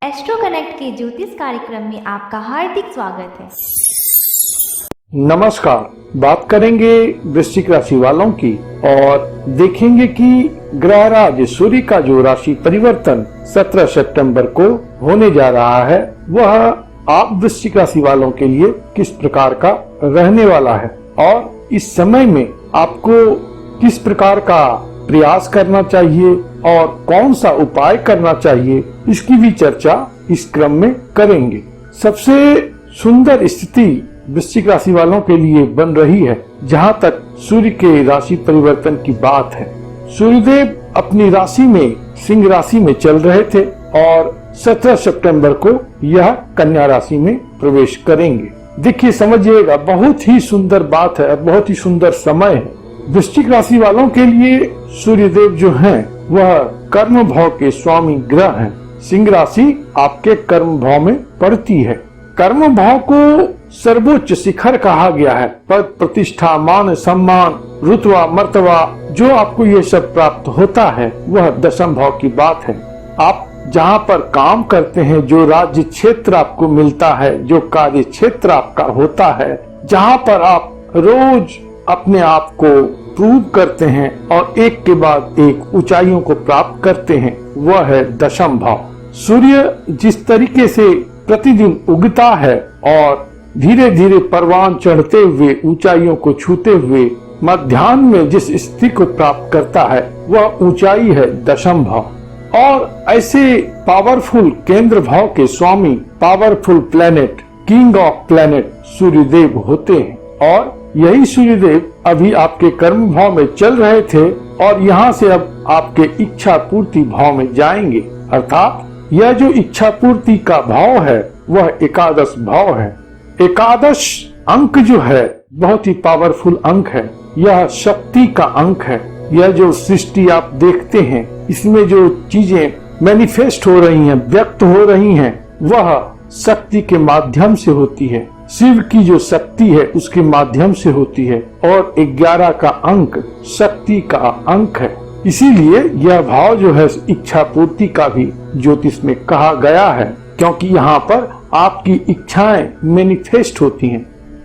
Astro connect के ज्योतिष कार्यक्रम में आपका हार्दिक स्वागत है। नमस्कार। बात करेंगे वृश्चिक राशि वालों की और देखेंगे कि ग्रहराज सूर्य का जो राशि परिवर्तन 17 सितंबर को होने जा रहा है वह आप वृश्चिक राशि वालों के लिए किस प्रकार का रहने वाला है और इस समय में आपको किस प्रकार का प्रयास करना चाहिए और कौन सा उपाय करना चाहिए, इसकी भी चर्चा इस क्रम में करेंगे। सबसे सुंदर स्थिति वृश्चिक राशि वालों के लिए बन रही है जहां तक सूर्य के राशि परिवर्तन की बात है। सूर्यदेव अपनी राशि में सिंह राशि में चल रहे थे और 17 सितंबर को यह कन्या राशि में प्रवेश करेंगे। देखिए, समझिएगा, बहुत ही सुंदर बात है, बहुत ही सुंदर समय है। वृश्चिक राशि वालों के लिए सूर्यदेव जो हैं वह कर्म भाव के स्वामी ग्रह हैं। सिंह राशि आपके कर्म भाव में पड़ती है। कर्म भाव को सर्वोच्च शिखर कहा गया है। पद, प्रतिष्ठा, मान, सम्मान, रुतबा, मर्तबा, जो आपको ये सब प्राप्त होता है वह दशम भाव की बात है। आप जहाँ पर काम करते हैं, जो राज्य क्षेत्र आपको मिलता है, जो कार्य क्षेत्र आपका होता है, जहाँ पर आप रोज अपने आप को प्रूव करते हैं और एक के बाद एक ऊंचाइयों को प्राप्त करते हैं, वह है दशम भाव। सूर्य जिस तरीके से प्रतिदिन उगता है और धीरे धीरे परवान चढ़ते हुए ऊंचाइयों को छूते हुए मध्याह्न में जिस स्थिति को प्राप्त करता है वह ऊंचाई है दशम भाव। और ऐसे पावरफुल केंद्र भाव के स्वामी, powerful planet, king of planet Suryadev होते हैं और यही सूर्यदेव अभी आपके कर्म भाव में चल रहे थे और यहाँ से अब आपके इच्छा पूर्ति भाव में जाएंगे। अर्थात यह जो इच्छा पूर्ति का भाव है वह एकादश भाव है। एकादश अंक जो है बहुत ही पावरफुल अंक है। यह शक्ति का अंक है। यह जो सृष्टि आप देखते हैं, इसमें जो चीजें मैनिफेस्ट हो रही हैं, व्यक्त हो रही हैं, वह शक्ति के माध्यम से होती है। शिव की जो शक्ति है उसके माध्यम से होती है और 11 का अंक शक्ति का अंक है। इसीलिए यह भाव जो है इच्छा पूर्ति का भी ज्योतिष में कहा गया है, क्योंकि यहाँ पर आपकी इच्छाएं मैनिफेस्ट होती हैं।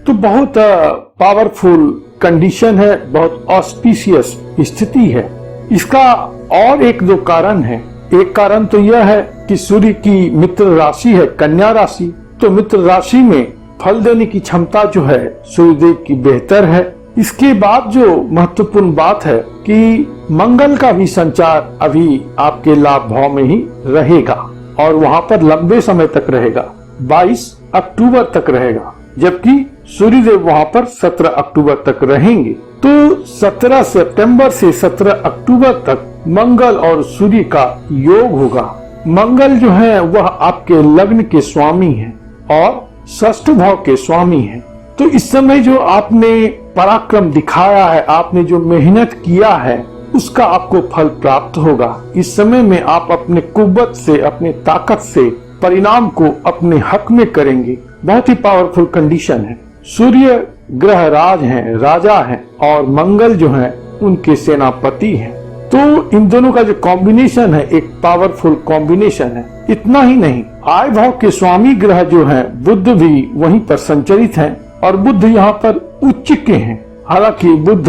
तो बहुत पावरफुल कंडीशन है, बहुत ऑस्पिशियस स्थिति है। इसका और एक दो कारण है। एक कारण तो यह है कि सूर्य की मित्र राशि है कन्या राशि, तो मित्र राशि में फल देने की क्षमता जो है सूर्यदेव की बेहतर है। इसके बाद जो महत्वपूर्ण बात है कि मंगल का भी संचार अभी आपके लाभ भाव में ही रहेगा और वहां पर लंबे समय तक रहेगा, 22 अक्टूबर तक रहेगा, जबकि सूर्यदेव वहां पर 17 अक्टूबर तक रहेंगे। तो 17 सितंबर से 17 अक्टूबर तक मंगल और सूर्य का योग होगा। मंगल जो है वह आपके लग्न के स्वामी हैं और षष्ठ भाव के स्वामी हैं। तो इस समय जो आपने पराक्रम दिखाया है, आपने जो मेहनत किया है, उसका आपको फल प्राप्त होगा। इस समय में आप अपने कुव्वत से, अपने ताकत से परिणाम को अपने हक में करेंगे। बहुत ही पावरफुल कंडीशन है। सूर्य ग्रह राज हैं, राजा हैं और मंगल जो है उनके सेनापति हैं। तो इन दोनों का जो कॉम्बिनेशन है एक पावरफुल कॉम्बिनेशन है। इतना ही नहीं, आय भाव के स्वामी ग्रह जो हैं बुध भी वहीं पर संचरित हैं और बुध यहाँ पर उच्च के हैं। हालांकि बुध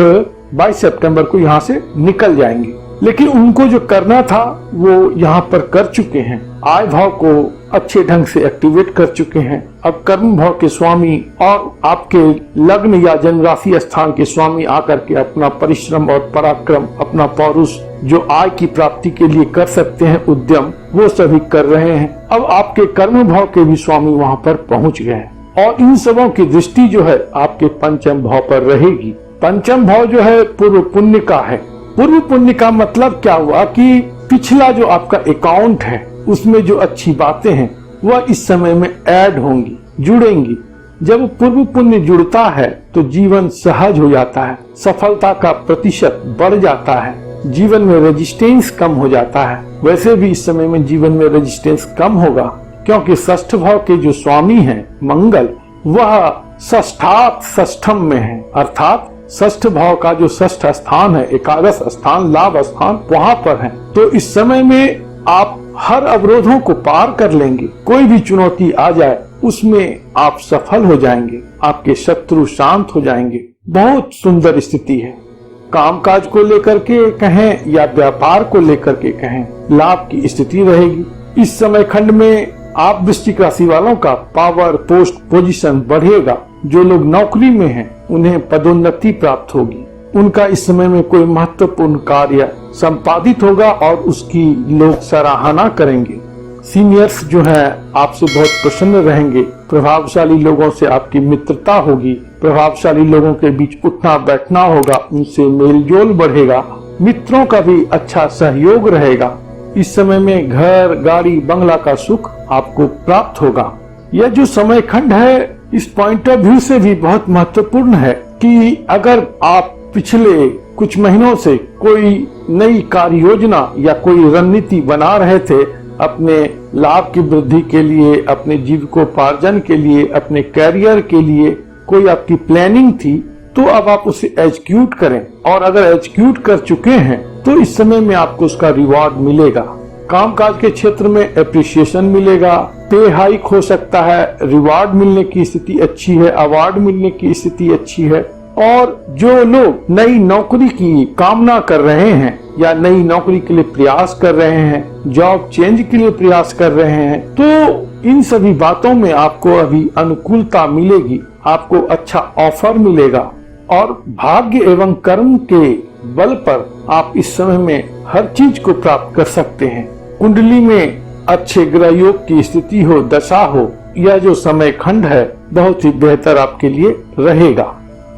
22 सितंबर को यहाँ से निकल जाएंगे, लेकिन उनको जो करना था वो यहाँ पर कर चुके हैं। आय भाव को अच्छे ढंग से एक्टिवेट कर चुके हैं। अब कर्म भाव के स्वामी और आपके लग्न या जन्म राशि स्थान के स्वामी आकर के अपना परिश्रम और पराक्रम, अपना पौरुष जो आय की प्राप्ति के लिए कर सकते हैं उद्यम, वो सभी कर रहे हैं। अब आपके कर्म भाव के भी स्वामी वहाँ पर पहुँच गए हैं और इन सबों की दृष्टि जो है आपके पंचम भाव पर रहेगी। पंचम भाव जो है पूर्व पुण्य का है। पूर्व पुण्य का मतलब क्या हुआ कि पिछला जो आपका अकाउंट है उसमें जो अच्छी बातें हैं वह इस समय में ऐड होंगी, जुड़ेंगी। जब पूर्व पुण्य जुड़ता है तो जीवन सहज हो जाता है, सफलता का प्रतिशत बढ़ जाता है, जीवन में रेजिस्टेंस कम हो जाता है। वैसे भी इस समय में जीवन में रेजिस्टेंस कम होगा, क्योंकि षष्ठ भाव के जो स्वामी हैं मंगल, वह षष्ठात् षष्ठम में है। अर्थात षष्ठ भाव का जो षष्ठ स्थान है, एकादश स्थान, लाभ स्थान, वहां पर है। तो इस समय में आप हर अवरोधों को पार कर लेंगे। कोई भी चुनौती आ जाए उसमें आप सफल हो जाएंगे, आपके शत्रु शांत हो जाएंगे। बहुत सुंदर स्थिति है। कामकाज को लेकर के कहें या व्यापार को लेकर के कहें, लाभ की स्थिति रहेगी। इस समय खंड में आप वृश्चिक राशि वालों का पावर, पोस्ट, पोजीशन बढ़ेगा। जो लोग नौकरी में हैं उन्हें पदोन्नति प्राप्त होगी। उनका इस समय में कोई महत्वपूर्ण कार्य संपादित होगा और उसकी लोग सराहना करेंगे। सीनियर्स जो है आपसे बहुत प्रसन्न रहेंगे। प्रभावशाली लोगों से आपकी मित्रता होगी। प्रभावशाली लोगों के बीच उठना बैठना होगा, उनसे मेलजोल बढ़ेगा। मित्रों का भी अच्छा सहयोग रहेगा। इस समय में घर, गाड़ी, बंगला का सुख आपको प्राप्त होगा। यह जो समय खंड है इस पॉइंट ऑफ व्यू से भी बहुत महत्वपूर्ण है कि अगर आप पिछले कुछ महीनों से कोई नई कार्य योजना या कोई रणनीति बना रहे थे अपने लाभ की वृद्धि के लिए, अपने जीविकोपार्जन के लिए, अपने कैरियर के लिए, कोई आपकी प्लानिंग थी, तो अब आप उसे एग्जीक्यूट करें। और अगर एग्जीक्यूट कर चुके हैं तो इस समय में आपको उसका रिवॉर्ड मिलेगा। कामकाज के क्षेत्र में एप्रिसिएशन मिलेगा, पे हाइक हो सकता है, रिवॉर्ड मिलने की स्थिति अच्छी है, अवार्ड मिलने की स्थिति अच्छी है। और जो लोग नई नौकरी की कामना कर रहे हैं या नई नौकरी के लिए प्रयास कर रहे हैं, जॉब चेंज के लिए प्रयास कर रहे हैं, तो इन सभी बातों में आपको अभी अनुकूलता मिलेगी। आपको अच्छा ऑफर मिलेगा और भाग्य एवं कर्म के बल पर आप इस समय में हर चीज को प्राप्त कर सकते हैं। कुंडली में अच्छे ग्रह योग की स्थिति हो, दशा हो, यह जो समय खंड है बहुत ही बेहतर आपके लिए रहेगा।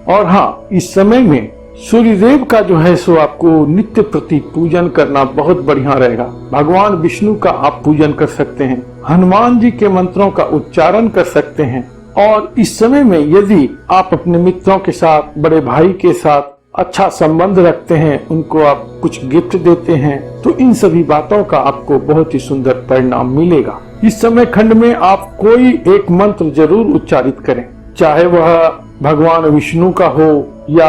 और हाँ, इस समय में सूर्यदेव का जो है सो आपको नित्य प्रति पूजन करना बहुत बढ़िया रहेगा। भगवान विष्णु का आप पूजन कर सकते हैं, हनुमान जी के मंत्रों का उच्चारण कर सकते हैं। और इस समय में यदि आप अपने मित्रों के साथ, बड़े भाई के साथ अच्छा संबंध रखते हैं, उनको आप कुछ गिफ्ट देते हैं, तो इन सभी बातों का आपको बहुत ही सुंदर परिणाम मिलेगा। इस समय खंड में आप कोई एक मंत्र जरूर उच्चारित करें, चाहे वह भगवान विष्णु का हो या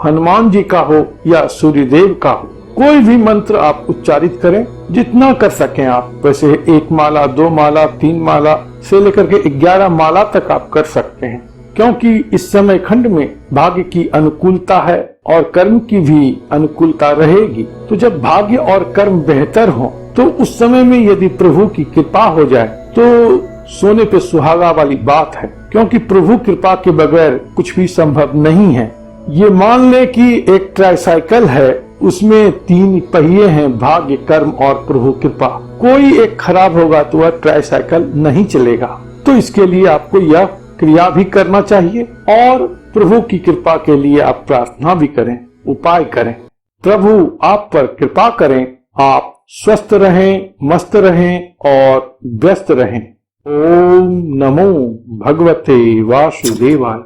हनुमान जी का हो या सूर्यदेव का हो। कोई भी मंत्र आप उच्चारित करें, जितना कर सकें आप। वैसे 1 माला, 2 माला, 3 माला से लेकर के 11 माला तक आप कर सकते हैं, क्योंकि इस समय खंड में भाग्य की अनुकूलता है और कर्म की भी अनुकूलता रहेगी। तो जब भाग्य और कर्म बेहतर हो तो उस समय में यदि प्रभु की कृपा हो जाए तो सोने पे सुहागा वाली बात है, क्योंकि प्रभु कृपा के बगैर कुछ भी संभव नहीं है। ये मान ले कि एक ट्राईसाइकिल है, उसमें 3 पहिए हैं, भाग्य, कर्म और प्रभु कृपा। कोई एक खराब होगा तो वह ट्राईसाइकिल नहीं चलेगा। तो इसके लिए आपको यह क्रिया भी करना चाहिए और प्रभु की कृपा के लिए आप प्रार्थना भी करें, उपाय करें। प्रभु आप पर कृपा करें, आप स्वस्थ रहें, मस्त रहें और व्यस्त रहें। ओम नमो भगवते वासुदेवाय।